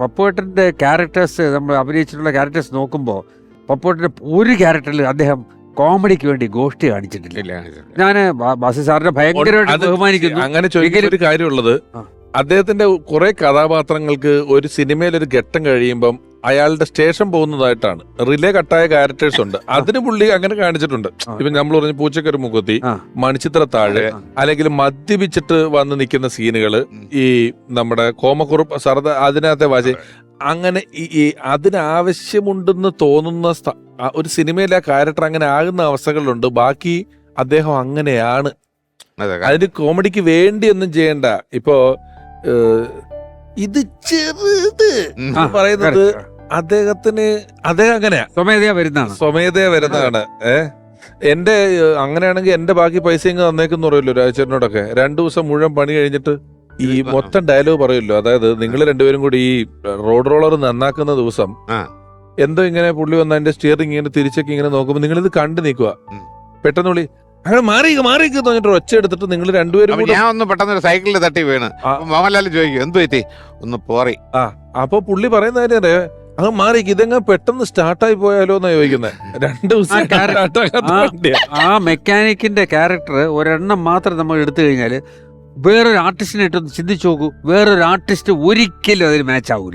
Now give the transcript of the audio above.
പപ്പുവേട്ടൻ്റെ characters നമ്മൾ അഭിനയിച്ചിട്ടുള്ള characters നോക്കുമ്പോൾ പപ്പുവേട്ടൻ്റെ ഒരു ക്യാരക്ടറിൽ അദ്ദേഹം കോമഡിക്ക് വേണ്ടി ഗോഷ്ടി കാണിച്ചിട്ടില്ല. ഞാൻ ബാസി സാറിനെ ഭയങ്കരമായിട്ട് ബഹുമാനിക്കുന്നു. അങ്ങനെ ചോദിക്കുന്ന ഒരു കാര്യമുള്ളത്, അദ്ദേഹത്തിന്റെ കുറെ കഥാപാത്രങ്ങൾക്ക് ഒരു സിനിമയിൽ ഒരു ഘട്ടം കഴിയുമ്പം അയാളുടെ സ്റ്റേഷൻ പോകുന്നതായിട്ടാണ്. റിലേ കട്ടായ ക്യാരക്ടേഴ്സ് ഉണ്ട്, അതിന് പുള്ളി അങ്ങനെ കാണിച്ചിട്ടുണ്ട്. ഇപ്പൊ നമ്മൾ പറഞ്ഞ പൂച്ചക്കര മുഖത്തി, മണിച്ചിത്ര താഴെ, അല്ലെങ്കിൽ മദ്യപിച്ചിട്ട് വന്ന് നിൽക്കുന്ന സീനുകള്, ഈ നമ്മുടെ കോമക്കുറുപ്പ് സർദ അതിനകത്തെ വാശി, അങ്ങനെ ഈ അതിനാവശ്യമുണ്ടെന്ന് തോന്നുന്ന ഒരു സിനിമയിലെ ആ ക്യാരക്ടർ അങ്ങനെ ആകുന്ന അവസ്ഥകളുണ്ട്. ബാക്കി അദ്ദേഹം അങ്ങനെയാണ്, അതിന് കോമഡിക്ക് വേണ്ടി ഒന്നും ചെയ്യണ്ട. ഇപ്പോ ഇത് ചെറുത് പറയുന്നത് അദ്ദേഹത്തിന് അദ്ദേഹം അങ്ങനെയാ, സ്വമേധയാ വരുന്നതാണ്. എന്റെ അങ്ങനെയാണെങ്കിൽ എന്റെ ബാക്കി പൈസ ഇങ്ങ് തന്നേക്കെന്ന് പറയുമല്ലോ രാജചേട്ടനോടൊക്കെ. 2 ദിവസം മുഴുവൻ പണി കഴിഞ്ഞിട്ട് ഈ മൊത്തം ഡയലോഗ് പറയുമല്ലോ. അതായത് നിങ്ങൾ രണ്ടുപേരും കൂടി ഈ റോഡ് റോളർ നന്നാക്കുന്ന ദിവസം എന്തോ ഇങ്ങനെ പുള്ളി വന്ന അതിന്റെ സ്റ്റിയറിംഗ് ഇങ്ങനെ തിരിച്ചൊക്കെ ഇങ്ങനെ നോക്കുമ്പോ നിങ്ങളിത് കണ്ടു നിൽക്കുക. പെട്ടെന്ന് വിളി അങ്ങനെ മാറിക്ക് തോന്നിട്ട് ഒച്ച എടുത്തിട്ട് നിങ്ങൾ രണ്ടുപേരും ഞാൻ ഒന്ന് പെട്ടെന്ന് ഒരു സൈക്കിളിൽ തട്ടി വീണ് മോഹൻലാൽ ചോദിക്കും എന്ത് പറ്റി, ഒന്ന് പോറി. അപ്പൊ പുള്ളി പറയുന്ന കാര്യം അറിയാം, അങ്ങ് മാറിക്ക്, ഇതെങ്ങനെ പെട്ടെന്ന് സ്റ്റാർട്ടായി പോയാലോ എന്നാ ചോദിക്കുന്നത്. 2 ദിവസം ആ മെക്കാനിക്കിന്റെ ക്യാരക്ടർ ഒരെണ്ണം മാത്രം നമ്മൾ എടുത്തു കഴിഞ്ഞാല് വേറൊരു ആർട്ടിസ്റ്റിനെ ഇട്ടൊന്ന് ചിന്തിച്ചു നോക്കൂ, വേറൊരു ആർട്ടിസ്റ്റ് ഒരിക്കലും അതിന് മാച്ച് ആവൂല.